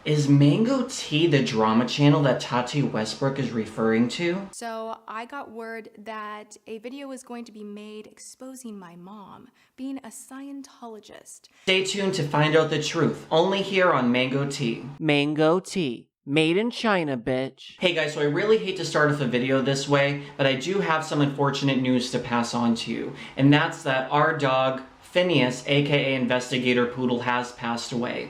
Is Mango Tea the drama channel that Tati Westbrook is referring to? So I got word that a video was going to be made exposing my mom being a Scientologist. Stay tuned to find out the truth, only here on Mango Tea. Mango Tea. Made in China, bitch. Hey guys, so I really hate to start off a video this way, but I do have some unfortunate news to pass on to you. And that's that our dog, Phineas, aka Investigator Poodle, has passed away.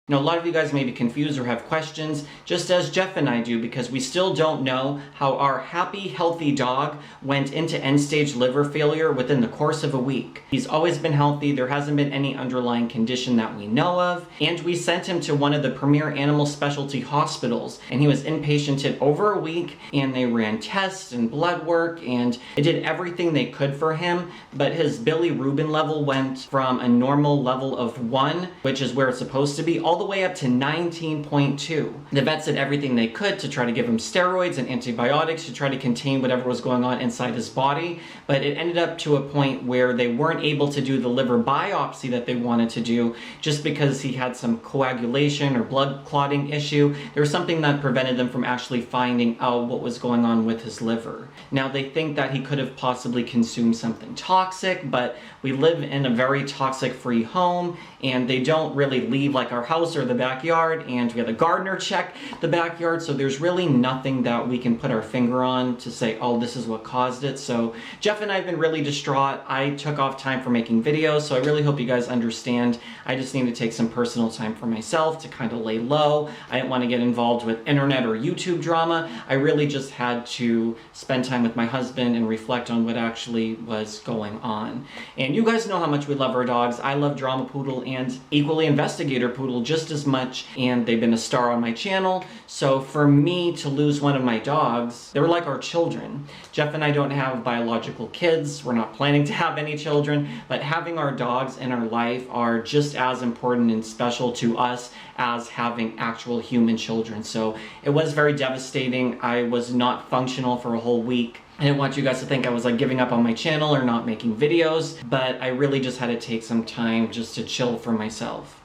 Now, a lot of you guys may be confused or have questions, just as Jeff and I do, because we still don't know how our happy, healthy dog went into end-stage liver failure within the course of a week. He's always been healthy, there hasn't been any underlying condition that we know of, and we sent him to one of the premier animal specialty hospitals, and he was inpatiented over a week, and they ran tests and blood work, and they did everything they could for him, but his bilirubin level went from a normal level of 1, which is where it's supposed to be, all the way up to 19.2. The vets did everything they could to try to give him steroids and antibiotics to try to contain whatever was going on inside his body, but it ended up to a point where they weren't able to do the liver biopsy that they wanted to do just because he had some coagulation or blood clotting issue. There was something that prevented them from actually finding out what was going on with his liver. Now they think that he could have possibly consumed something toxic, but we live in a very toxic-free home, and they don't really leave like our house or the backyard, and we had a gardener check the backyard, so there's really nothing that we can put our finger on to say, oh, this is what caused it. So Jeff and I have been really distraught. I took off time for making videos, so I really hope you guys understand. I just need to take some personal time for myself to kind of lay low. I didn't want to get involved with internet or YouTube drama. I really just had to spend time with my husband and reflect on what actually was going on. And you guys know how much we love our dogs. I love Drama Poodle and equally Investigator Poodle just as much, and they've been a star on my channel. So for me to lose one of my dogs, they were like our children. Jeff and I don't have biological kids. We're not planning to have any children, but having our dogs in our life are just as important and special to us as having actual human children. So it was very devastating. I was not functional for a whole week. I didn't want you guys to think I was like giving up on my channel or not making videos, but I really just had to take some time just to chill for myself.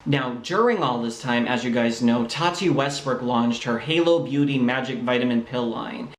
Now, during all this time, as you guys know, Tati Westbrook launched her Halo Beauty Magic Vitamin Pill line.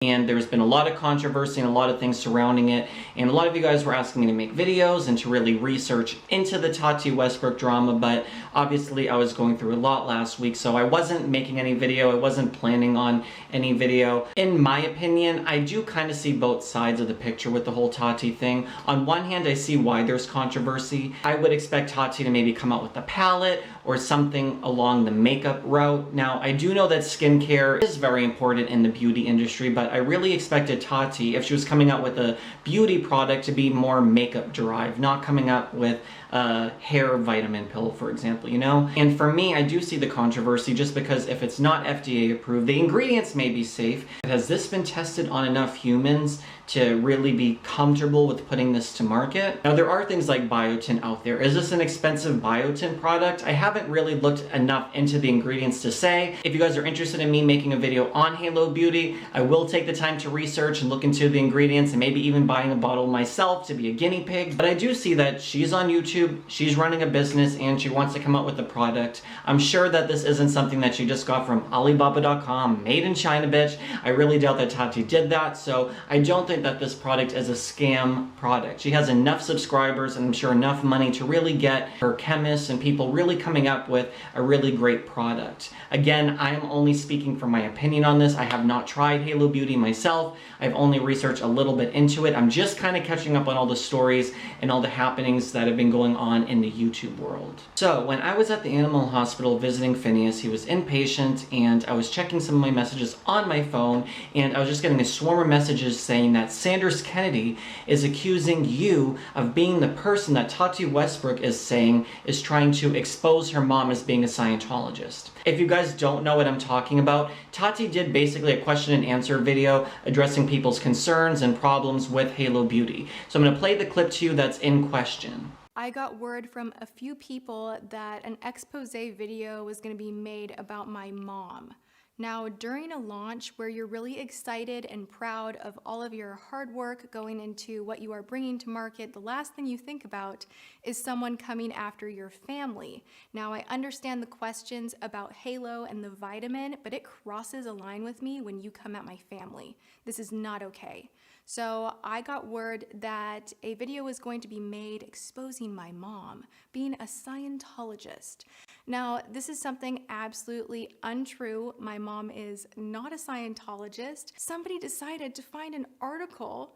And there's been a lot of controversy and a lot of things surrounding it. And a lot of you guys were asking me to make videos and to really research into the Tati Westbrook drama, but obviously I was going through a lot last week, so I wasn't making any video. I wasn't planning on any video. In my opinion, I do kind of see both sides of the picture with the whole Tati thing. On one hand, I see why there's controversy. I would expect Tati to maybe come out with a palette or something along the makeup route. Now, I do know that skincare is very important in the beauty industry, but I really expected Tati, if she was coming out with a beauty product, to be more makeup derived, not coming up with a hair vitamin pill, for example, you know? And for me, I do see the controversy just because if it's not FDA approved, the ingredients may be safe. Has this been tested on enough humans to really be comfortable with putting this to market? Now, there are things like biotin out there. Is this an expensive biotin product? I haven't really looked enough into the ingredients to say. If you guys are interested in me making a video on Halo Beauty, I will take the time to research and look into the ingredients and maybe even buying a bottle myself to be a guinea pig. But I do see that she's on YouTube, she's running a business, and she wants to come out with a product. I'm sure that this isn't something that she just got from Alibaba.com, made in China, bitch. I really doubt that Tati did that, so I don't think that this product is a scam product. She has enough subscribers and I'm sure enough money to really get her chemists and people really coming up with a really great product. Again, I am only speaking from my opinion on this. I have not tried Halo Beauty myself. I've only researched a little bit into it. I'm just kind of catching up on all the stories and all the happenings that have been going on in the YouTube world. So when I was at the animal hospital visiting Phineas, he was inpatient, and I was checking some of my messages on my phone, and I was just getting a swarm of messages saying that Sanders Kennedy is accusing you of being the person that Tati Westbrook is saying is trying to expose her mom as being a Scientologist. If you guys don't know what I'm talking about, Tati did basically a question and answer video addressing people's concerns and problems with Halo Beauty. So I'm going to play the clip to you that's in question. I got word from a few people that an expose video was going to be made about my mom. Now, during a launch where you're really excited and proud of all of your hard work going into what you are bringing to market, the last thing you think about is someone coming after your family. Now, I understand the questions about Halo and the vitamin, but it crosses a line with me when you come at my family. This is not okay. So I got word that a video was going to be made exposing my mom being a Scientologist. Now, this is something absolutely untrue. My mom is not a Scientologist. Somebody decided to find an article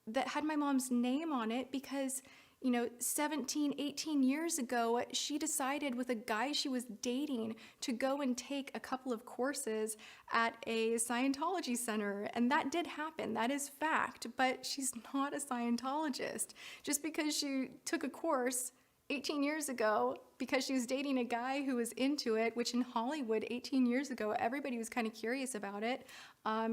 that had my mom's name on it because 17, 18 years ago, she decided with a guy she was dating to go and take a couple of courses at a Scientology center. And that did happen. That is fact. But she's not a Scientologist. Just because she took a course 18 years ago because she was dating a guy who was into it, which in Hollywood 18 years ago, everybody was kind of curious about it.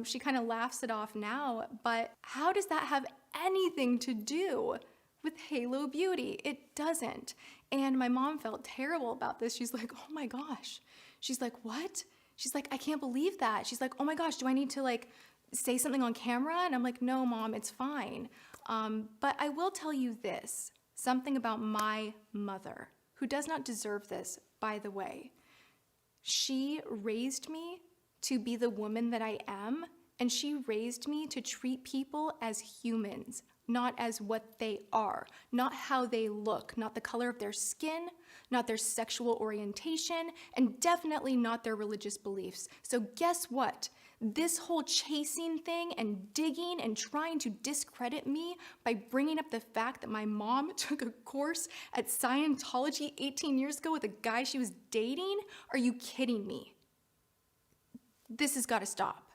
She kind of laughs it off now. But how does that have anything to do with Halo Beauty? It doesn't. And my mom felt terrible about this. She's like, oh my gosh. She's like, what? She's like, I can't believe that. She's like, oh my gosh, do I need to say something on camera? And I'm like, no, Mom, it's fine. But I will tell you this, something about my mother, who does not deserve this, by the way. She raised me to be the woman that I am, and she raised me to treat people as humans, not as what they are, not how they look, not the color of their skin, not their sexual orientation, and definitely not their religious beliefs. So guess what? This whole chasing thing and digging and trying to discredit me by bringing up the fact that my mom took a course at Scientology 18 years ago with a guy she was dating? Are you kidding me? This has got to stop.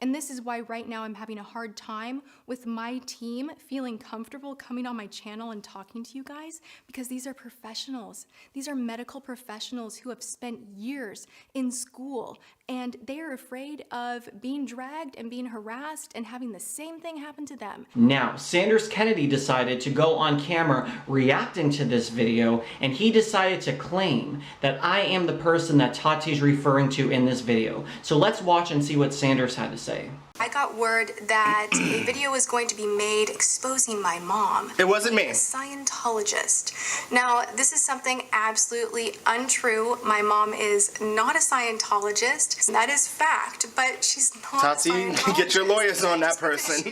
And this is why right now I'm having a hard time with my team feeling comfortable coming on my channel and talking to you guys, because these are professionals. These are medical professionals who have spent years in school, and they are afraid of being dragged and being harassed and having the same thing happen to them. Now, Sanders Kennedy decided to go on camera reacting to this video, and he decided to claim that I am the person that Tati's referring to in this video. So let's watch and see what Sanders had to say. I got word that a video was going to be made exposing my mom. It wasn't me. A Scientologist. Now, this is something absolutely untrue. My mom is not a Scientologist. That is fact, but she's not Tati, a Scientologist. get your lawyers on that person.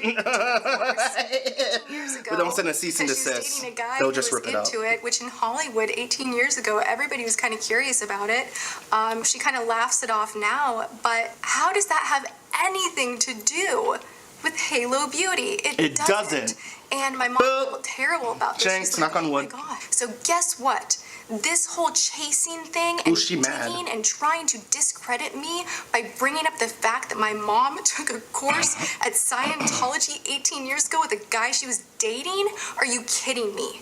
Years But don't send a cease and desist. They'll just rip it out. Which in Hollywood 18 years ago, everybody was kind of curious about it. She kind of laughs it off now, but how does that have anything to do with Halo Beauty? It doesn't. And my mom felt terrible about this. Jinx, knock on wood. Oh my God. So guess what? This whole chasing thing and digging and trying to discredit me by bringing up the fact that my mom took a course at Scientology 18 years ago with a guy she was dating? Are you kidding me?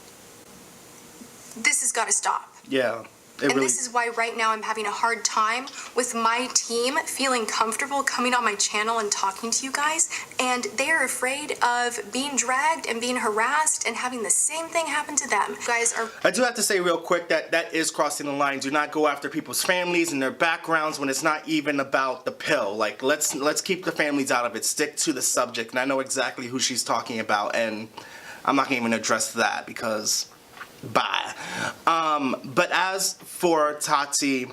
This has got to stop. Yeah. This is why right now I'm having a hard time with my team feeling comfortable coming on my channel and talking to you guys. And they are afraid of being dragged and being harassed and having the same thing happen to them. You guys are... I do have to say real quick that is crossing the line. Do not go after people's families and their backgrounds when it's not even about the pill. Like, let's keep the families out of it. Stick to the subject. And I know exactly who she's talking about. And I'm not going to even address that because... bye. But as for Tati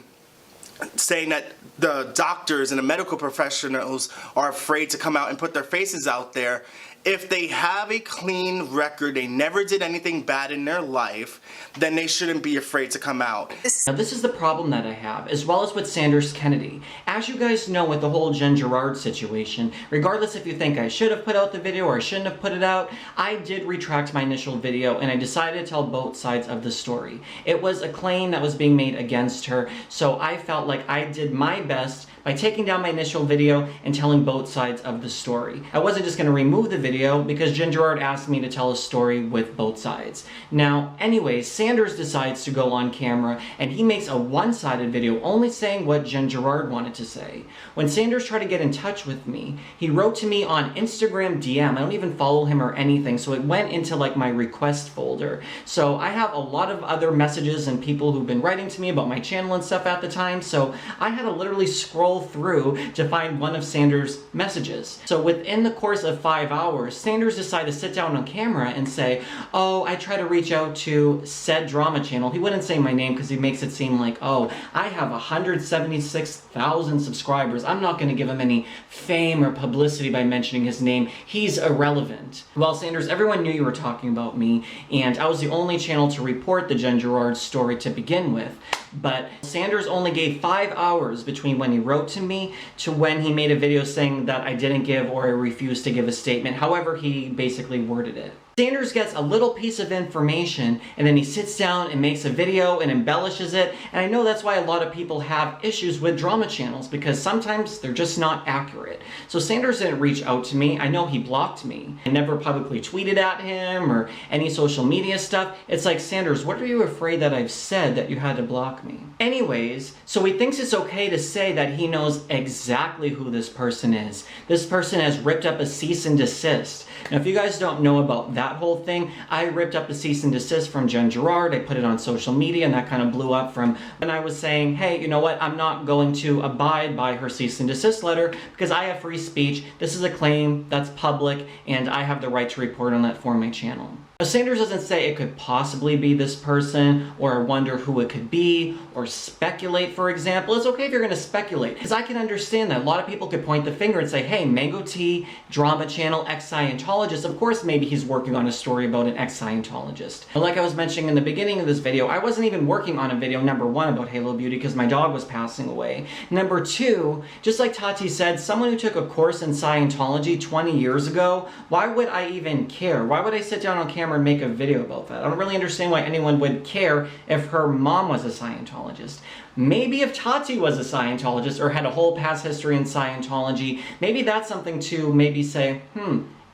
saying that the doctors and the medical professionals are afraid to come out and put their faces out there, if they have a clean record, they never did anything bad in their life, then they shouldn't be afraid to come out. Now this is the problem that I have, as well as with Sanders Kennedy. As you guys know with the whole Jen Gerard situation, regardless if you think I should have put out the video or I shouldn't have put it out, I did retract my initial video and I decided to tell both sides of the story. It was a claim that was being made against her, so I felt like I did my best by taking down my initial video and telling both sides of the story. I wasn't just going to remove the video video because Jen Gerard asked me to tell a story with both sides. Now, anyways, Sanders decides to go on camera and he makes a one-sided video only saying what Jen Gerard wanted to say. When Sanders tried to get in touch with me, he wrote to me on Instagram DM. I don't even follow him or anything, so it went into like my request folder. So I have a lot of other messages and people who've been writing to me about my channel and stuff at the time, so I had to literally scroll through to find one of Sanders' messages. So within the course of 5 hours, Sanders decided to sit down on camera and say, oh, I try to reach out to said drama channel. He wouldn't say my name because he makes it seem like, oh, I have 176,000 subscribers. I'm not going to give him any fame or publicity by mentioning his name. He's irrelevant. Well, Sanders, everyone knew you were talking about me, and I was the only channel to report the Jen Gerard story to begin with. But Sanders only gave 5 hours between when he wrote to me to when he made a video saying that I didn't give or I refused to give a statement. However, he basically worded it. Sanders gets a little piece of information and then he sits down and makes a video and embellishes it. And I know that's why a lot of people have issues with drama channels, because sometimes they're just not accurate. So Sanders didn't reach out to me. I know he blocked me. I never publicly tweeted at him or any social media stuff. It's like, Sanders, what are you afraid that I've said that you had to block me? Anyways, so he thinks it's okay to say that he knows exactly who this person is. This person has ripped up a cease and desist. Now, if you guys don't know about that whole thing, I ripped up a cease and desist from Jen Gerard. I put it on social media and that kind of blew up from when I was saying, hey, you know what? I'm not going to abide by her cease and desist letter because I have free speech. This is a claim that's public and I have the right to report on that for my channel. Now, Sanders doesn't say it could possibly be this person or wonder who it could be or speculate, for example. It's okay if you're going to speculate, because I can understand that a lot of people could point the finger and say, hey, Mango Tea, drama channel, ex-Scientologist. Of course, maybe he's working on a story about an ex-Scientologist. But like I was mentioning in the beginning of this video, I wasn't even working on a video, number one, about Halo Beauty because my dog was passing away. Number two, just like Tati said, someone who took a course in Scientology 20 years ago, why would I even care? Why would I sit down on camera and make a video about that? I don't really understand why anyone would care if her mom was a Scientologist. Maybe if Tati was a Scientologist or had a whole past history in Scientology, maybe that's something to maybe say,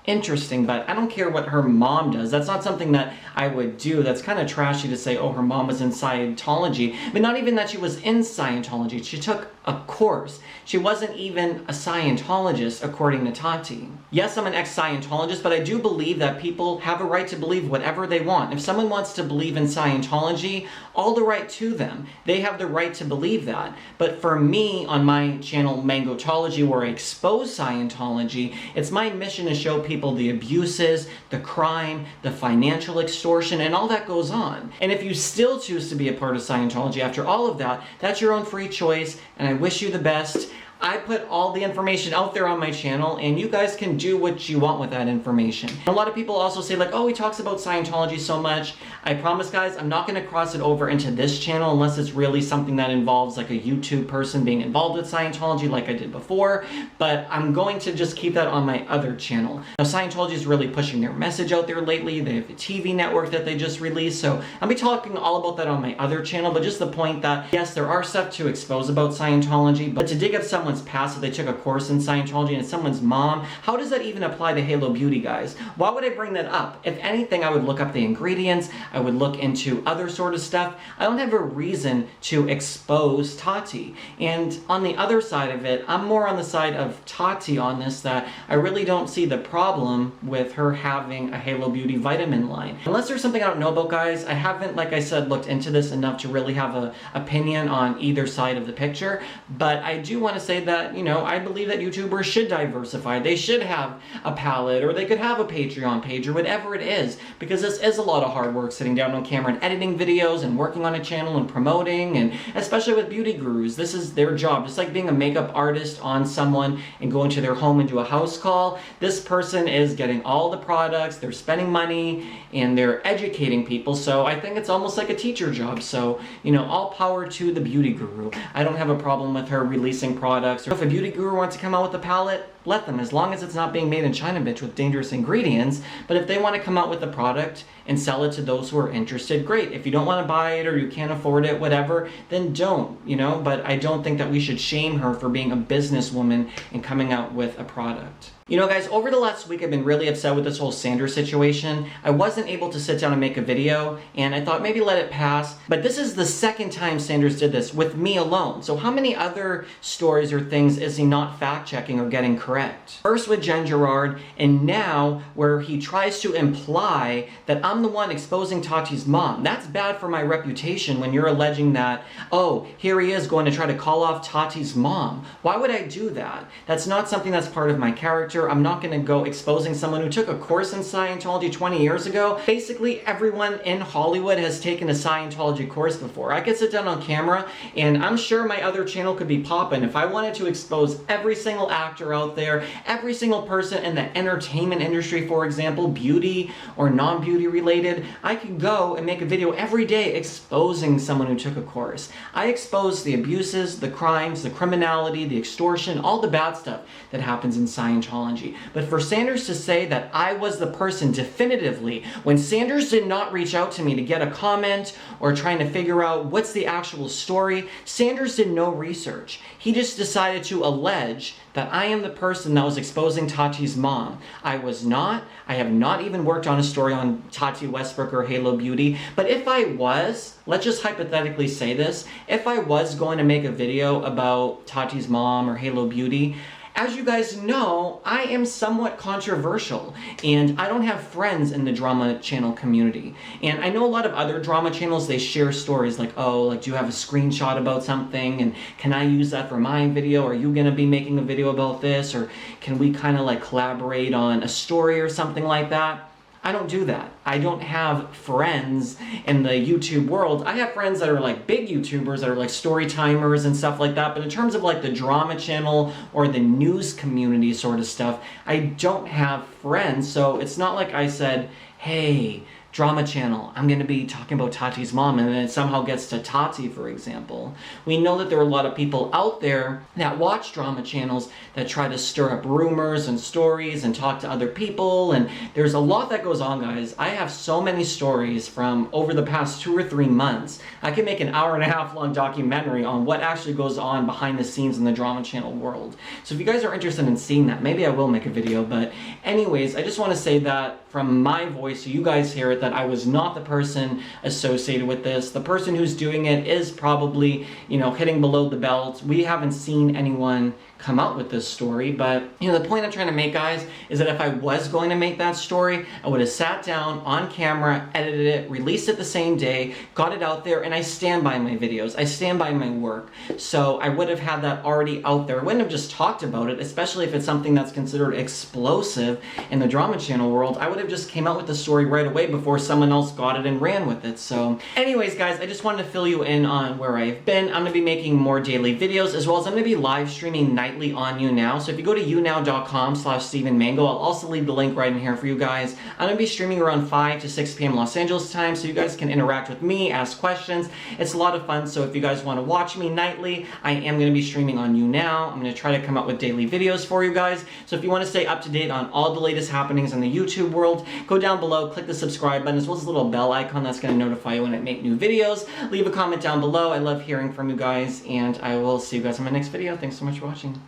interesting, but I don't care what her mom does. That's not something that I would do. That's kind of trashy to say, oh, her mom was in Scientology, but not even that she was in Scientology. She took a course. She wasn't even a Scientologist, according to Tati. Yes, I'm an ex-Scientologist, but I do believe that people have a right to believe whatever they want. If someone wants to believe in Scientology, all the right to them. They have the right to believe that. But for me, on my channel Mangotology, where I expose Scientology, it's my mission to show people the abuses, the crime, the financial extortion, and all that goes on. And if you still choose to be a part of Scientology after all of that, that's your own free choice, and I wish you the best. I put all the information out there on my channel, and you guys can do what you want with that information. A lot of people also say, like, oh, he talks about Scientology so much. I promise, guys, I'm not going to cross it over into this channel unless it's really something that involves like a YouTube person being involved with Scientology like I did before, but I'm going to just keep that on my other channel. Now, Scientology is really pushing their message out there lately. They have a TV network that they just released, so I'll be talking all about that on my other channel, but just the point that, yes, there are stuff to expose about Scientology, but to dig up someone's past that they took a course in Scientology and it's someone's mom, how does that even apply to Halo Beauty, guys? Why would I bring that up? If anything, I would look up the ingredients, I would look into other sort of stuff. I don't have a reason to expose Tati. And on the other side of it, I'm more on the side of Tati on this, that I really don't see the problem with her having a Halo Beauty vitamin line. Unless there's something I don't know about, guys, I haven't, like I said, looked into this enough to really have an opinion on either side of the picture, but I do want to say that, you know, I believe that YouTubers should diversify. They should have a palette, or they could have a Patreon page, or whatever it is, because this is a lot of hard work sitting down on camera and editing videos and working on a channel and promoting, and especially with beauty gurus, this is their job. Just like being a makeup artist on someone and going to their home and do a house call, this person is getting all the products, they're spending money, and they're educating people, so I think it's almost like a teacher job. So, you know, all power to the beauty guru. I don't have a problem with her releasing products, or if a beauty guru wants to come out with a palette, let them, as long as it's not being made in China, bitch, with dangerous ingredients. But if they want to come out with a product and sell it to those who are interested, great. If you don't want to buy it or you can't afford it, whatever, then don't, you know? But I don't think that we should shame her for being a businesswoman and coming out with a product. You know, guys, over the last week, I've been really upset with this whole Sanders situation. I wasn't able to sit down and make a video, and I thought maybe let it pass. But this is the second time Sanders did this with me alone. So how many other stories or things is he not fact-checking or getting correct? First with Jen Gerard, and now where he tries to imply that I'm the one exposing Tati's mom. That's bad for my reputation when you're alleging that, oh, here he is going to try to call off Tati's mom. Why would I do that? That's not something that's part of my character. I'm not going to go exposing someone who took a course in Scientology 20 years ago. Basically, everyone in Hollywood has taken a Scientology course before. I could sit down on camera, and I'm sure my other channel could be popping if I wanted to expose every single actor out there, every single person in the entertainment industry, for example, beauty or non-beauty related. I could go and make a video every day exposing someone who took a course. I expose the abuses, the crimes, the criminality, the extortion, all the bad stuff that happens in Scientology. But for Sanders to say that I was the person definitively, when Sanders did not reach out to me to get a comment or trying to figure out what's the actual story, Sanders did no research. He just decided to allege that I am the person that was exposing Tati's mom. I was not. I have not even worked on a story on Tati Westbrook or Halo Beauty. But if I was, let's just hypothetically say this, if I was going to make a video about Tati's mom or Halo Beauty, as you guys know, I am somewhat controversial, and I don't have friends in the drama channel community. And I know a lot of other drama channels, they share stories like, oh, like, do you have a screenshot about something, and can I use that for my video? Are you gonna be making a video about this? Or can we kind of like collaborate on a story or something like that? I don't do that. I don't have friends in the YouTube world. I have friends that are like big YouTubers that are like story timers and stuff like that. But in terms of like the drama channel or the news community sort of stuff, I don't have friends. So it's not like I said, hey, drama channel, I'm going to be talking about Tati's mom, and then it somehow gets to Tati, for example. We know that there are a lot of people out there that watch drama channels that try to stir up rumors and stories and talk to other people, and there's a lot that goes on, guys. I have so many stories from over the past 2 or 3 months. I can make an 1.5 hour long documentary on what actually goes on behind the scenes in the drama channel world. So if you guys are interested in seeing that, maybe I will make a video. But anyways, I just want to say that from my voice, so you guys hear it, that I was not the person associated with this. The person who's doing it is probably, you know, hitting below the belt. We haven't seen anyone come out with this story, but you know, the point I'm trying to make, guys, is that if I was going to make that story, I would have sat down on camera, edited it, released it the same day, got it out there, and I stand by my videos. I stand by my work. So I would have had that already out there. I wouldn't have just talked about it, especially if it's something that's considered explosive in the drama channel world. I would have just came out with the story right away before someone else got it and ran with it. So anyways, guys, I just wanted to fill you in on where I've been. I'm going to be making more daily videos, as well as I'm going to be live streaming nightly on YouNow. So if you go to younow.com/stevenmango, I'll also leave the link right in here for you guys. I'm going to be streaming around 5 to 6 p.m. Los Angeles time, so you guys can interact with me, ask questions. It's a lot of fun, so if you guys want to watch me nightly, I am going to be streaming on YouNow. I'm going to try to come up with daily videos for you guys. So if you want to stay up to date on all the latest happenings in the YouTube world, go down below, click the subscribe button, as well as the little bell icon that's going to notify you when I make new videos. Leave a comment down below. I love hearing from you guys, and I will see you guys in my next video. Thanks so much for watching.